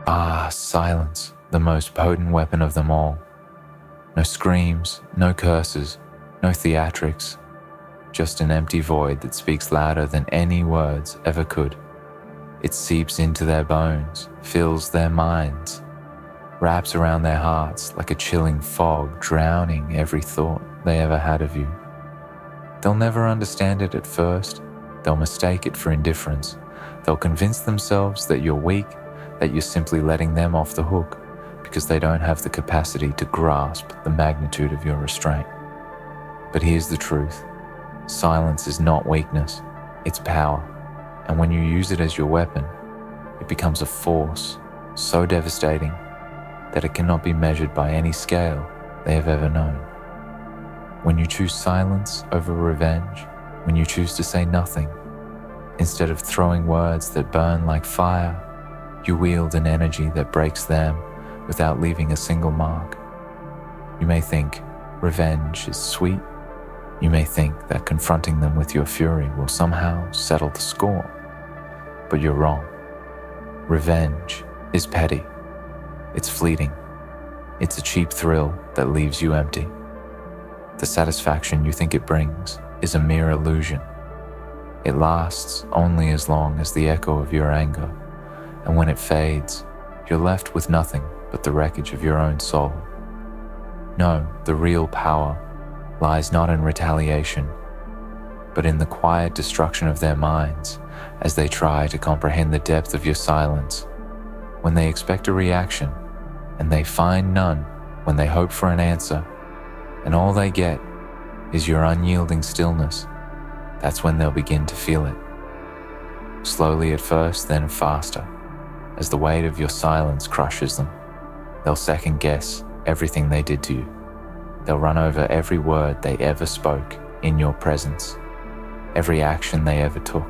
Ah, silence, the most potent weapon of them all. No screams, no curses, no theatrics, just an empty void that speaks louder than any words ever could. It seeps into their bones, fills their minds, wraps around their hearts like a chilling fog, drowning every thought they ever had of you. They'll never understand it at first. They'll mistake it for indifference. They'll convince themselves that you're weak, that you're simply letting them off the hook because they don't have the capacity to grasp the magnitude of your restraint. But here's the truth. Silence is not weakness, it's power. And when you use it as your weapon, it becomes a force so devastating that it cannot be measured by any scale they have ever known. When you choose silence over revenge, when you choose to say nothing, instead of throwing words that burn like fire, you wield an energy that breaks them without leaving a single mark. You may think revenge is sweet. You may think that confronting them with your fury will somehow settle the score. But you're wrong. Revenge is petty. It's fleeting. It's a cheap thrill that leaves you empty. The satisfaction you think it brings is a mere illusion. It lasts only as long as the echo of your anger, and when it fades, you're left with nothing but the wreckage of your own soul. No, the real power lies not in retaliation, but in the quiet destruction of their minds as they try to comprehend the depth of your silence. When they expect a reaction, and they find none when they hope for an answer, and all they get is your unyielding stillness, that's when they'll begin to feel it. Slowly at first, then faster, as the weight of your silence crushes them. They'll second guess everything they did to you. They'll run over every word they ever spoke in your presence, every action they ever took,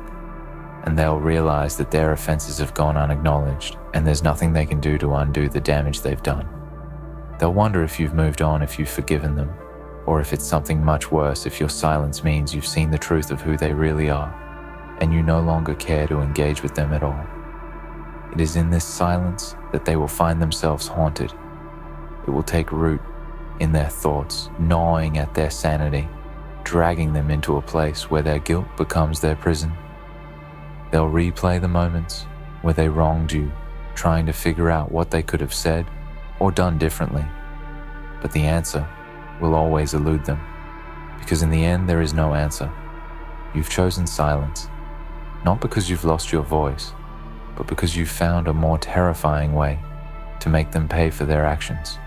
and they'll realize that their offenses have gone unacknowledged and there's nothing they can do to undo the damage they've done. They'll wonder if you've moved on, if you've forgiven them, or if it's something much worse, if your silence means you've seen the truth of who they really are and you no longer care to engage with them at all. It is in this silence that they will find themselves haunted. It will take root in their thoughts, gnawing at their sanity, dragging them into a place where their guilt becomes their prison. They'll replay the moments where they wronged you, trying to figure out what they could have said or done differently. But the answer will always elude them, because in the end there is no answer. You've chosen silence, not because you've lost your voice, but because you've found a more terrifying way to make them pay for their actions.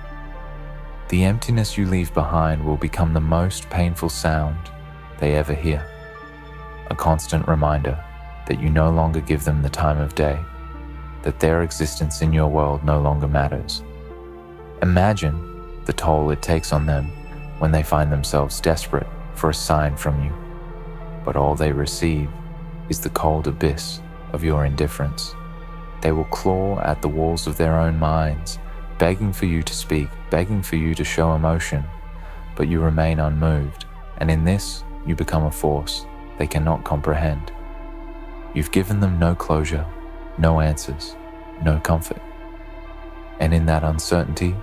The emptiness you leave behind will become the most painful sound they ever hear, a constant reminder that you no longer give them the time of day, that their existence in your world no longer matters. Imagine the toll it takes on them when they find themselves desperate for a sign from you, but all they receive is the cold abyss of your indifference. They will claw at the walls of their own minds, begging for you to speak, begging for you to show emotion, but you remain unmoved, and in this you become a force they cannot comprehend. You've given them no closure, no answers, no comfort, and in that uncertainty,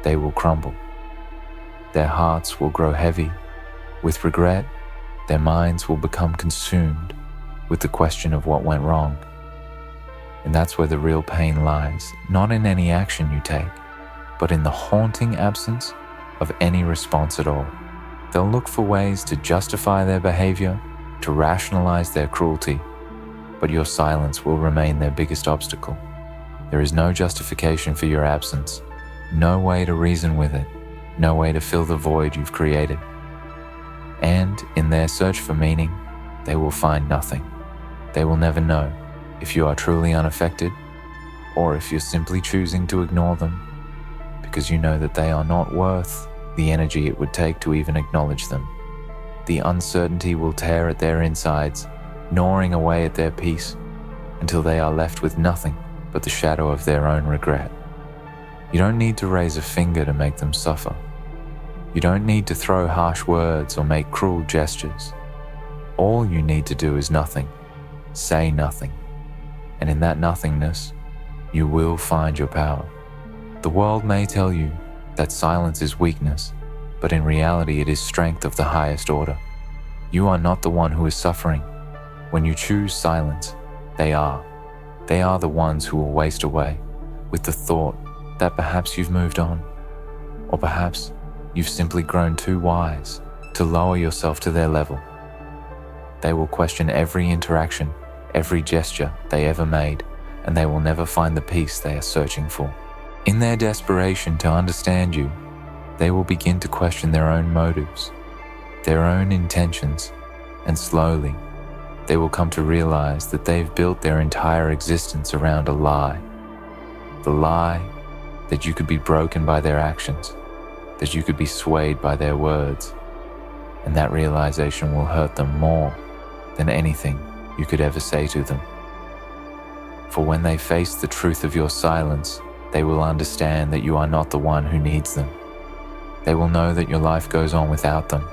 they will crumble. Their hearts will grow heavy with regret. Their minds will become consumed with the question of what went wrong. And that's where the real pain lies, not in any action you take, but in the haunting absence of any response at all. They'll look for ways to justify their behavior, to rationalize their cruelty, but your silence will remain their biggest obstacle. There is no justification for your absence, no way to reason with it, no way to fill the void you've created. And in their search for meaning, they will find nothing. They will never know if you are truly unaffected or if you're simply choosing to ignore them because you know that they are not worth the energy it would take to even acknowledge them. The uncertainty will tear at their insides, gnawing away at their peace until they are left with nothing but the shadow of their own regret. You don't need to raise a finger to make them suffer. You don't need to throw harsh words or make cruel gestures. All you need to do is nothing, say nothing, and in that nothingness, You will find your power. The world may tell you that silence is weakness, but in reality it is strength of the highest order. You are not the one who is suffering. When you choose silence, they are. They are the ones who will waste away with the thought that perhaps you've moved on, or perhaps you've simply grown too wise to lower yourself to their level. They will question every interaction, every gesture they ever made, and they will never find the peace they are searching for. In their desperation to understand you, they will begin to question their own motives, their own intentions, and slowly, they will come to realize that they've built their entire existence around a lie. The lie that you could be broken by their actions, that you could be swayed by their words, and that realization will hurt them more than anything you could ever say to them. For when they face the truth of your silence, they will understand that you are not the one who needs them. They will know that your life goes on without them,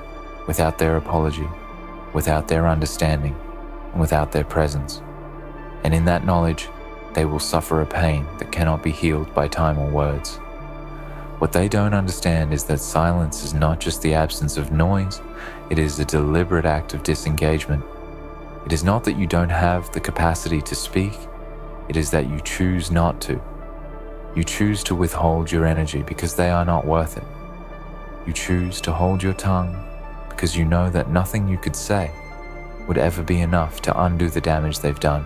without their apology, without their understanding, and without their presence. And in that knowledge, they will suffer a pain that cannot be healed by time or words. What they don't understand is that silence is not just the absence of noise, it is a deliberate act of disengagement. It is not that you don't have the capacity to speak, it is that you choose not to. You choose to withhold your energy because they are not worth it. You choose to hold your tongue because you know that nothing you could say would ever be enough to undo the damage they've done.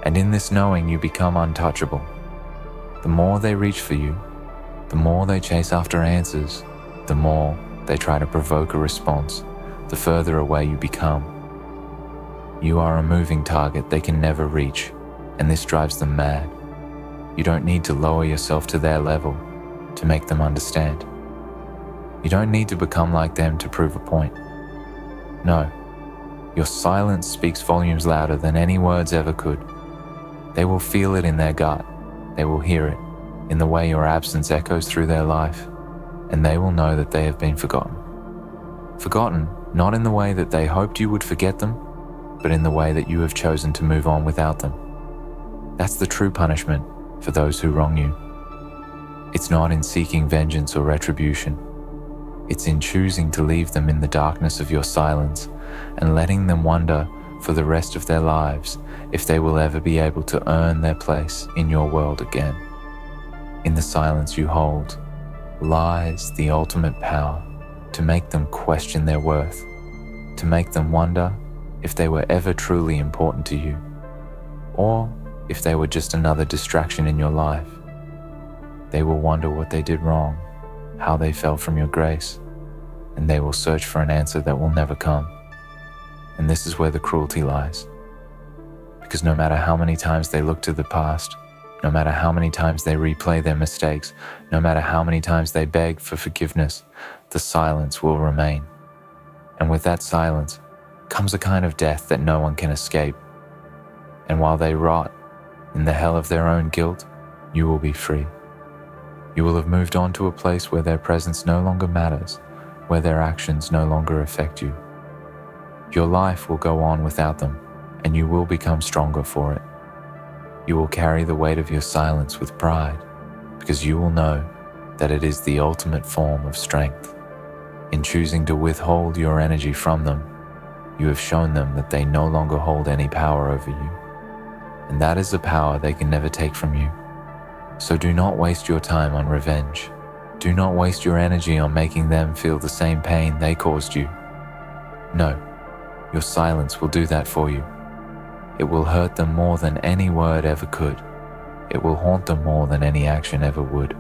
And in this knowing, you become untouchable. The more they reach for you, the more they chase after answers, the more they try to provoke a response, the further away you become. You are a moving target they can never reach, and this drives them mad. You don't need to lower yourself to their level to make them understand. You don't need to become like them to prove a point. No, your silence speaks volumes louder than any words ever could. They will feel it in their gut. They will hear it in the way your absence echoes through their life, and they will know that they have been forgotten. Forgotten, not in the way that they hoped you would forget them, but in the way that you have chosen to move on without them. That's the true punishment for those who wrong you. It's not in seeking vengeance or retribution. It's in choosing to leave them in the darkness of your silence and letting them wonder for the rest of their lives if they will ever be able to earn their place in your world again. In the silence you hold lies the ultimate power to make them question their worth, to make them wonder if they were ever truly important to you, or if they were just another distraction in your life. They will wonder what they did wrong, how they fell from your grace, and they will search for an answer that will never come. And this is where the cruelty lies. Because no matter how many times they look to the past, no matter how many times they replay their mistakes, no matter how many times they beg for forgiveness, the silence will remain. And with that silence comes a kind of death that no one can escape. And while they rot in the hell of their own guilt, you will be free. You will have moved on to a place where their presence no longer matters, where their actions no longer affect you. Your life will go on without them, and you will become stronger for it. You will carry the weight of your silence with pride, because you will know that it is the ultimate form of strength. In choosing to withhold your energy from them, you have shown them that they no longer hold any power over you, and that is a power they can never take from you. So do not waste your time on revenge. Do not waste your energy on making them feel the same pain they caused you. No, your silence will do that for you. It will hurt them more than any word ever could. It will haunt them more than any action ever would.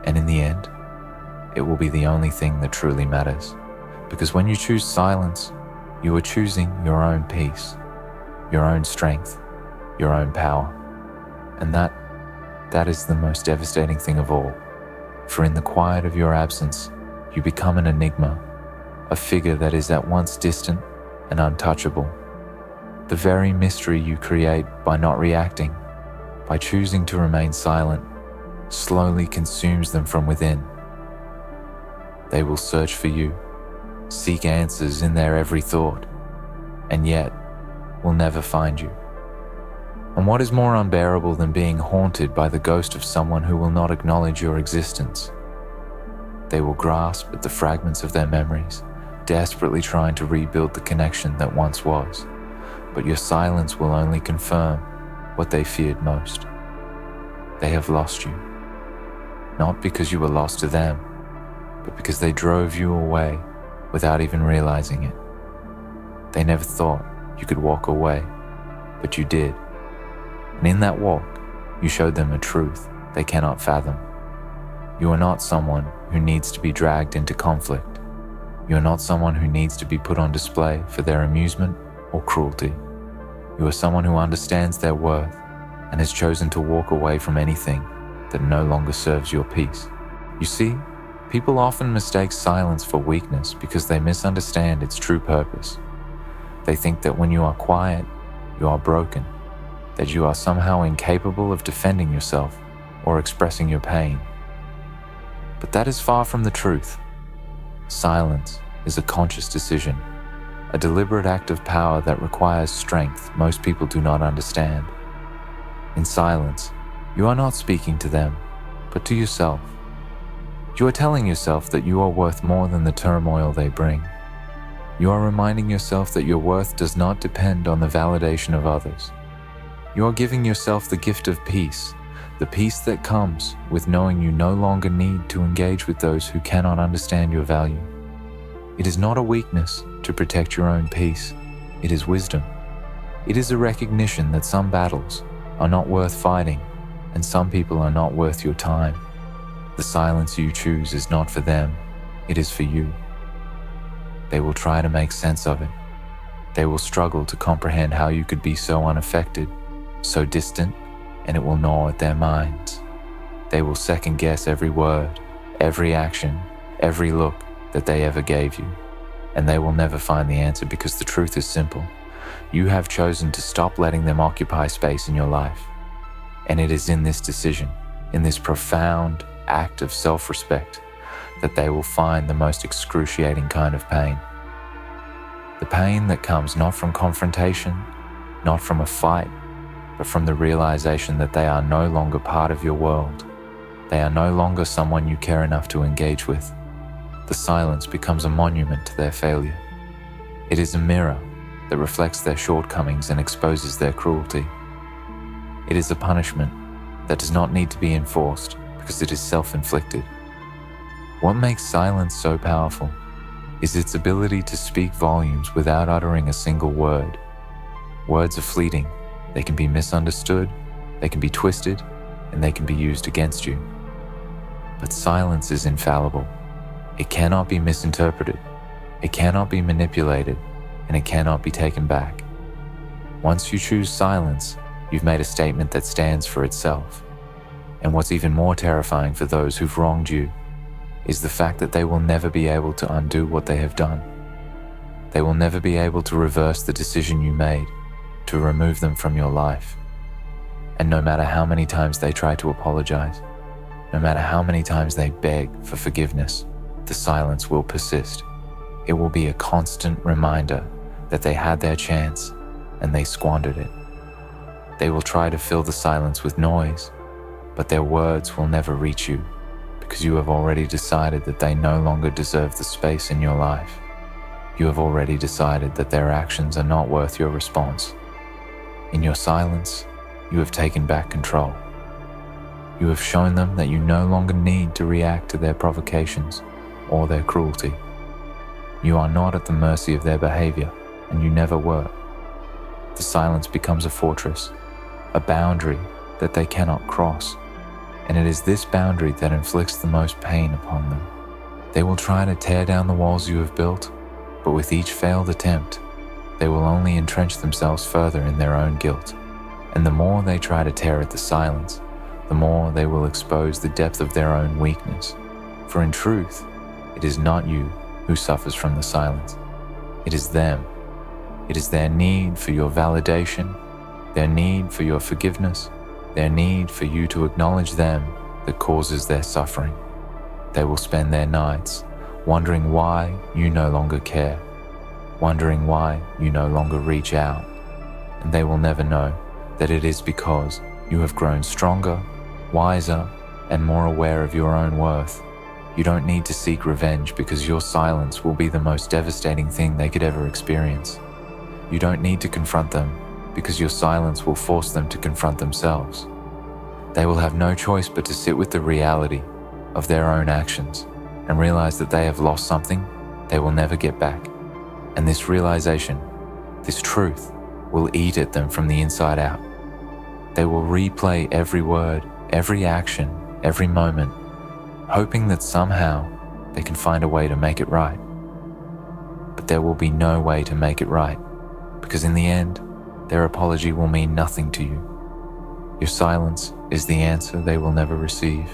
And in the end, it will be the only thing that truly matters. Because when you choose silence, you are choosing your own peace, your own strength, your own power. And that is the most devastating thing of all. For in the quiet of your absence, you become an enigma, a figure that is at once distant and untouchable. The very mystery you create by not reacting, by choosing to remain silent, slowly consumes them from within. They will search for you, seek answers in their every thought, and yet will never find you. And what is more unbearable than being haunted by the ghost of someone who will not acknowledge your existence? They will grasp at the fragments of their memories, desperately trying to rebuild the connection that once was, but your silence will only confirm what they feared most. They have lost you, not because you were lost to them, but because they drove you away without even realizing it. They never thought you could walk away, but you did. And in that walk, you showed them a truth they cannot fathom. You are not someone who needs to be dragged into conflict. You are not someone who needs to be put on display for their amusement or cruelty. You are someone who understands their worth and has chosen to walk away from anything that no longer serves your peace. You see, people often mistake silence for weakness because they misunderstand its true purpose. They think that when you are quiet, you are broken, that you are somehow incapable of defending yourself or expressing your pain. But that is far from the truth. Silence is a conscious decision, a deliberate act of power that requires strength most people do not understand. In silence, you are not speaking to them, but to yourself. You are telling yourself that you are worth more than the turmoil they bring. You are reminding yourself that your worth does not depend on the validation of others. You are giving yourself the gift of peace, the peace that comes with knowing you no longer need to engage with those who cannot understand your value. It is not a weakness to protect your own peace. It is wisdom. It is a recognition that some battles are not worth fighting and some people are not worth your time. The silence you choose is not for them, it is for you. They will try to make sense of it. They will struggle to comprehend how you could be so unaffected, so distant, and it will gnaw at their minds. They will second guess every word, every action, every look that they ever gave you, and they will never find the answer because the truth is simple. You have chosen to stop letting them occupy space in your life, and it is in this decision, in this profound act of self-respect, that they will find the most excruciating kind of pain. The pain that comes not from confrontation, not from a fight, but from the realization that they are no longer part of your world. They are no longer someone you care enough to engage with. The silence becomes a monument to their failure. It is a mirror that reflects their shortcomings and exposes their cruelty. It is a punishment that does not need to be enforced because it is self-inflicted. What makes silence so powerful is its ability to speak volumes without uttering a single word. Words are fleeting. They can be misunderstood, they can be twisted, and they can be used against you. But silence is infallible. It cannot be misinterpreted, it cannot be manipulated, and it cannot be taken back. Once you choose silence, you've made a statement that stands for itself. And what's even more terrifying for those who've wronged you is the fact that they will never be able to undo what they have done. They will never be able to reverse the decision you made, to remove them from your life. And no matter how many times they try to apologize, no matter how many times they beg for forgiveness, the silence will persist. It will be a constant reminder that they had their chance and they squandered it. They will try to fill the silence with noise, but their words will never reach you because you have already decided that they no longer deserve the space in your life. You have already decided that their actions are not worth your response. In your silence, you have taken back control. You have shown them that you no longer need to react to their provocations or their cruelty. You are not at the mercy of their behavior, and you never were. The silence becomes a fortress, a boundary that they cannot cross, and it is this boundary that inflicts the most pain upon them. They will try to tear down the walls you have built, but with each failed attempt, they will only entrench themselves further in their own guilt. And the more they try to tear at the silence, the more they will expose the depth of their own weakness. For in truth, it is not you who suffers from the silence. It is them. It is their need for your validation, their need for your forgiveness, their need for you to acknowledge them that causes their suffering. They will spend their nights wondering why you no longer care, wondering why you no longer reach out, and they will never know that it is because you have grown stronger, wiser, and more aware of your own worth. You don't need to seek revenge because your silence will be the most devastating thing they could ever experience. You don't need to confront them because your silence will force them to confront themselves. They will have no choice but to sit with the reality of their own actions and realize that they have lost something they will never get back. And this realization, this truth, will eat at them from the inside out. They will replay every word, every action, every moment, hoping that somehow they can find a way to make it right. But there will be no way to make it right, because in the end, their apology will mean nothing to you. Your silence is the answer they will never receive,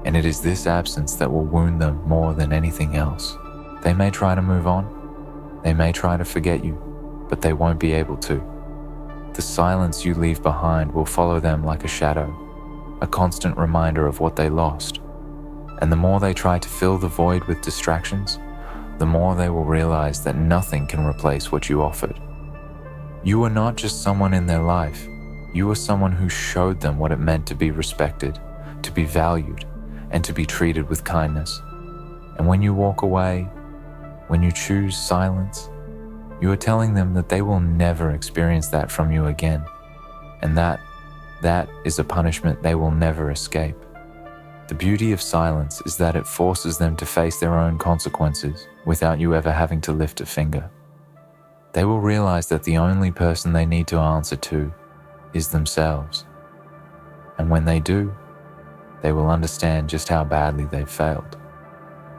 and it is this absence that will wound them more than anything else. They may try to move on, they may try to forget you, but they won't be able to. The silence you leave behind will follow them like a shadow, a constant reminder of what they lost. And the more they try to fill the void with distractions, the more they will realize that nothing can replace what you offered. You were not just someone in their life, you were someone who showed them what it meant to be respected, to be valued, and to be treated with kindness. And when you walk away, when you choose silence, you are telling them that they will never experience that from you again, and that is a punishment they will never escape. The beauty of silence is that it forces them to face their own consequences without you ever having to lift a finger. They will realize that the only person they need to answer to is themselves. And when they do, they will understand just how badly they've failed.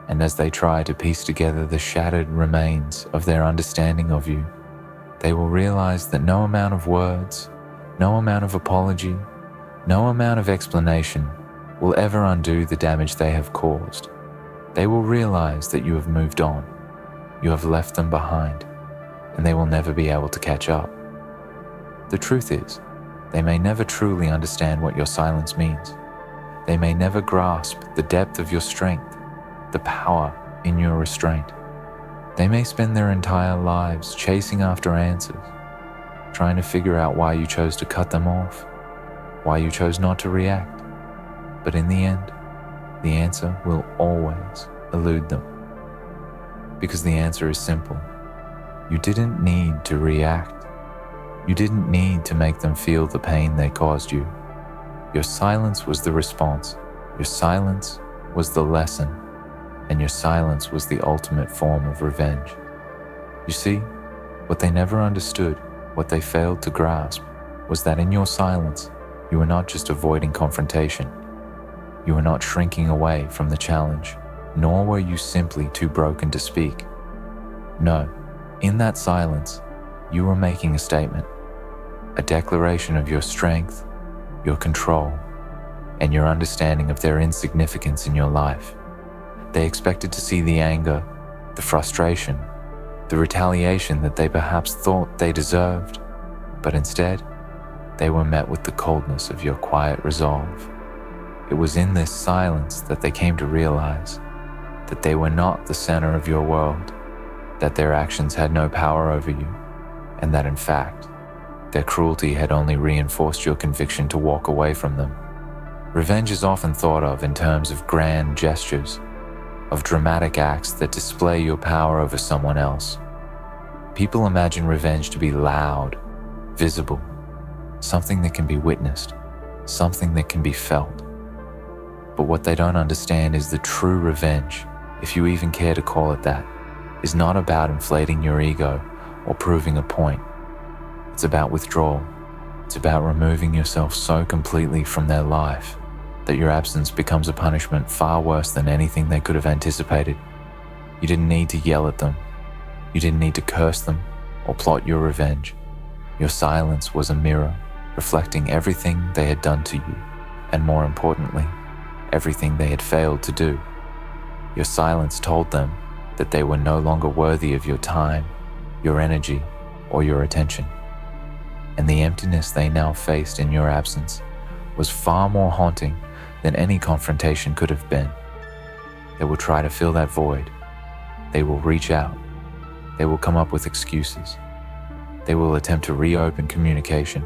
And as they try to piece together the shattered remains of their understanding of you, they will realize that no amount of words, no amount of apology, no amount of explanation will ever undo the damage they have caused. They will realize that you have moved on, you have left them behind, and they will never be able to catch up. The truth is, they may never truly understand what your silence means. They may never grasp the depth of your strength, the power in your restraint. They may spend their entire lives chasing after answers, trying to figure out why you chose to cut them off, why you chose not to react. But in the end, the answer will always elude them. Because the answer is simple. You didn't need to react. You didn't need to make them feel the pain they caused you. Your silence was the response. Your silence was the lesson. And your silence was the ultimate form of revenge. You see, what they never understood, what they failed to grasp, was that in your silence, you were not just avoiding confrontation. You were not shrinking away from the challenge, nor were you simply too broken to speak. No, in that silence, you were making a statement, a declaration of your strength, your control, and your understanding of their insignificance in your life. They expected to see the anger, the frustration, the retaliation that they perhaps thought they deserved, but instead, they were met with the coldness of your quiet resolve. It was in this silence that they came to realize that they were not the center of your world, that their actions had no power over you, and that in fact, their cruelty had only reinforced your conviction to walk away from them. Revenge is often thought of in terms of grand gestures, of dramatic acts that display your power over someone else. People imagine revenge to be loud, visible, something that can be witnessed, something that can be felt. But what they don't understand is the true revenge, if you even care to call it that, is not about inflating your ego or proving a point. It's about withdrawal. It's about removing yourself so completely from their life that your absence becomes a punishment far worse than anything they could have anticipated. You didn't need to yell at them. You didn't need to curse them or plot your revenge. Your silence was a mirror reflecting everything they had done to you, and more importantly, everything they had failed to do. Your silence told them that they were no longer worthy of your time, your energy, or your attention. And the emptiness they now faced in your absence was far more haunting than any confrontation could have been. They will try to fill that void. They will reach out. They will come up with excuses. They will attempt to reopen communication.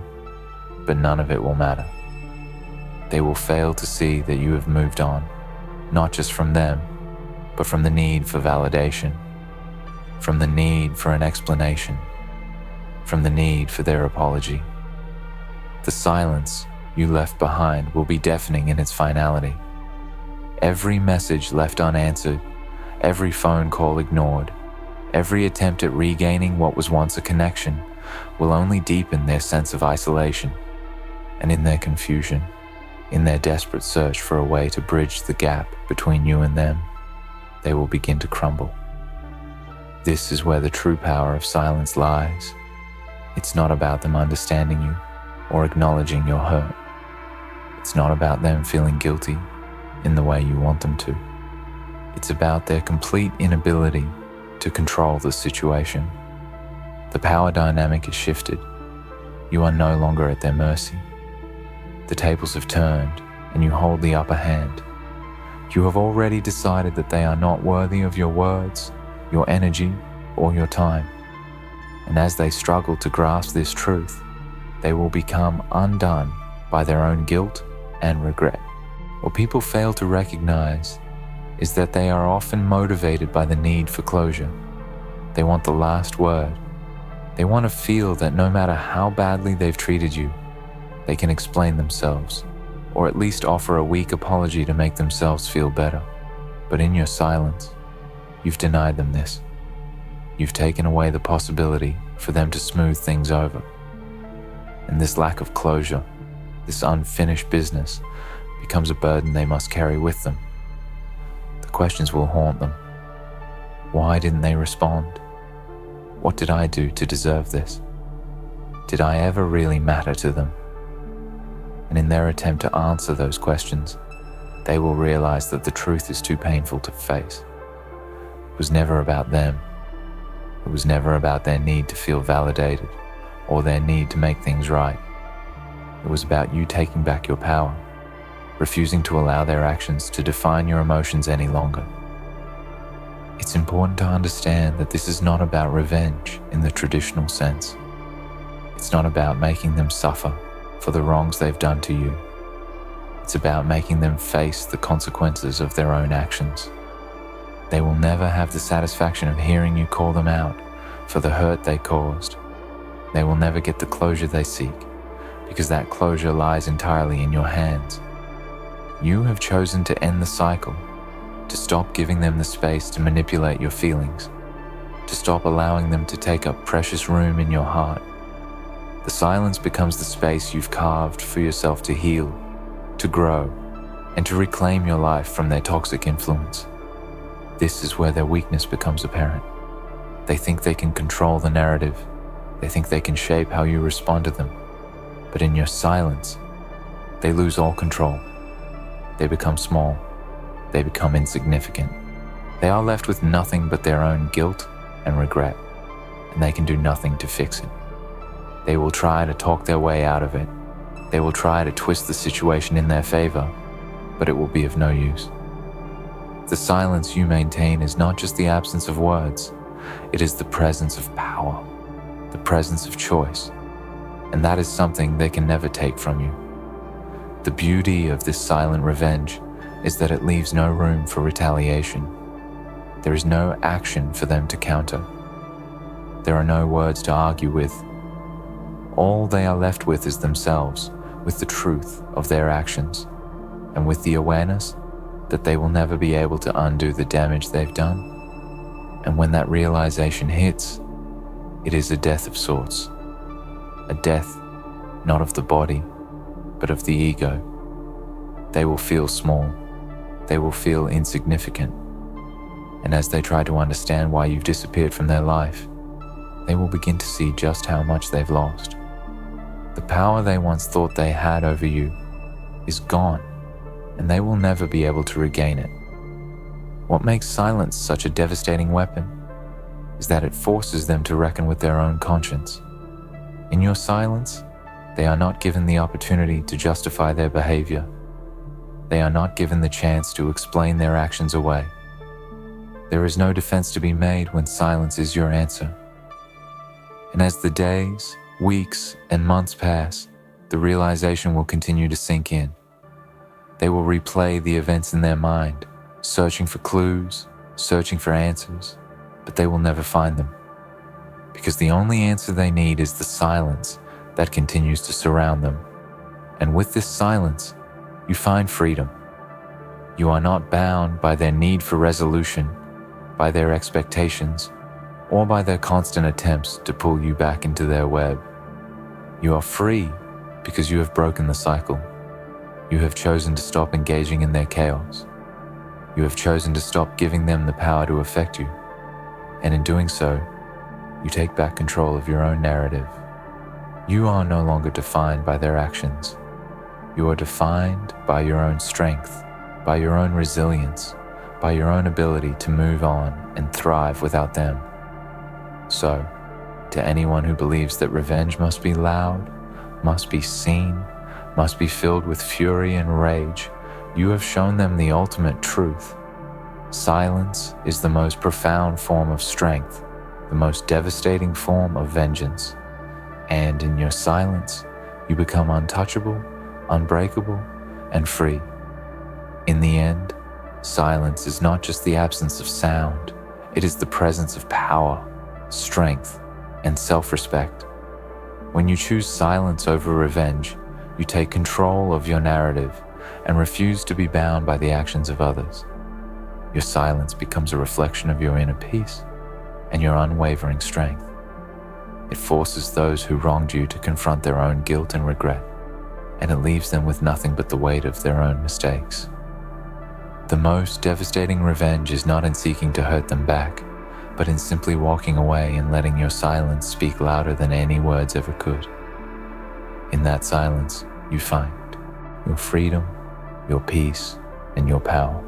but none of it will matter. They will fail to see that you have moved on, not just from them, but from the need for validation, from the need for an explanation, from the need for their apology. The silence you left behind will be deafening in its finality. Every message left unanswered, every phone call ignored, every attempt at regaining what was once a connection will only deepen their sense of isolation, and in their confusion, in their desperate search for a way to bridge the gap between you and them, they will begin to crumble. This is where the true power of silence lies. It's not about them understanding you or acknowledging your hurt. It's not about them feeling guilty in the way you want them to. It's about their complete inability to control the situation. The power dynamic is shifted. You are no longer at their mercy. The tables have turned and you hold the upper hand. You have already decided that they are not worthy of your words, your energy, or your time. And as they struggle to grasp this truth, they will become undone by their own guilt and regret. What people fail to recognize is that they are often motivated by the need for closure. They want the last word. They want to feel that no matter how badly they've treated you, they can explain themselves, or at least offer a weak apology to make themselves feel better. But in your silence, you've denied them this. You've taken away the possibility for them to smooth things over. And this lack of closure, this unfinished business, becomes a burden they must carry with them. The questions will haunt them. Why didn't they respond? What did I do to deserve this? Did I ever really matter to them? And in their attempt to answer those questions, they will realize that the truth is too painful to face. It was never about them. It was never about their need to feel validated or their need to make things right. It was about you taking back your power, refusing to allow their actions to define your emotions any longer. It's important to understand that this is not about revenge in the traditional sense. It's not about making them suffer for the wrongs they've done to you. It's about making them face the consequences of their own actions. They will never have the satisfaction of hearing you call them out for the hurt they caused. They will never get the closure they seek, because that closure lies entirely in your hands. You have chosen to end the cycle, to stop giving them the space to manipulate your feelings, to stop allowing them to take up precious room in your heart. The silence becomes the space you've carved for yourself to heal, to grow, and to reclaim your life from their toxic influence. This is where their weakness becomes apparent. They think they can control the narrative. They think they can shape how you respond to them. But in your silence, they lose all control. They become small. They become insignificant. They are left with nothing but their own guilt and regret, and they can do nothing to fix it. They will try to talk their way out of it. They will try to twist the situation in their favor, but it will be of no use. The silence you maintain is not just the absence of words, it is the presence of power, the presence of choice, and that is something they can never take from you. The beauty of this silent revenge is that it leaves no room for retaliation. There is no action for them to counter. There are no words to argue with. All they are left with is themselves, with the truth of their actions, and with the awareness that they will never be able to undo the damage they've done. And when that realization hits, it is a death of sorts. A death not of the body, but of the ego. They will feel small. They will feel insignificant. And as they try to understand why you've disappeared from their life, they will begin to see just how much they've lost. The power they once thought they had over you is gone, and they will never be able to regain it. What makes silence such a devastating weapon is that it forces them to reckon with their own conscience. In your silence, they are not given the opportunity to justify their behavior. They are not given the chance to explain their actions away. There is no defense to be made when silence is your answer. And as the days, weeks, and months pass, the realization will continue to sink in. They will replay the events in their mind, searching for clues, searching for answers, but they will never find them. Because the only answer they need is the silence that continues to surround them. And with this silence, you find freedom. You are not bound by their need for resolution, by their expectations, or by their constant attempts to pull you back into their web. You are free because you have broken the cycle. You have chosen to stop engaging in their chaos. You have chosen to stop giving them the power to affect you. And in doing so, you take back control of your own narrative. You are no longer defined by their actions. You are defined by your own strength, by your own resilience, by your own ability to move on and thrive without them. So, to anyone who believes that revenge must be loud, must be seen, must be filled with fury and rage, you have shown them the ultimate truth. Silence is the most profound form of strength, the most devastating form of vengeance. And in your silence, you become untouchable, unbreakable, and free. In the end, silence is not just the absence of sound, it is the presence of power, strength, and self-respect. When you choose silence over revenge, you take control of your narrative and refuse to be bound by the actions of others. Your silence becomes a reflection of your inner peace and your unwavering strength. It forces those who wronged you to confront their own guilt and regret, and it leaves them with nothing but the weight of their own mistakes. The most devastating revenge is not in seeking to hurt them back, but in simply walking away and letting your silence speak louder than any words ever could. In that silence, you find your freedom, your peace, and your power.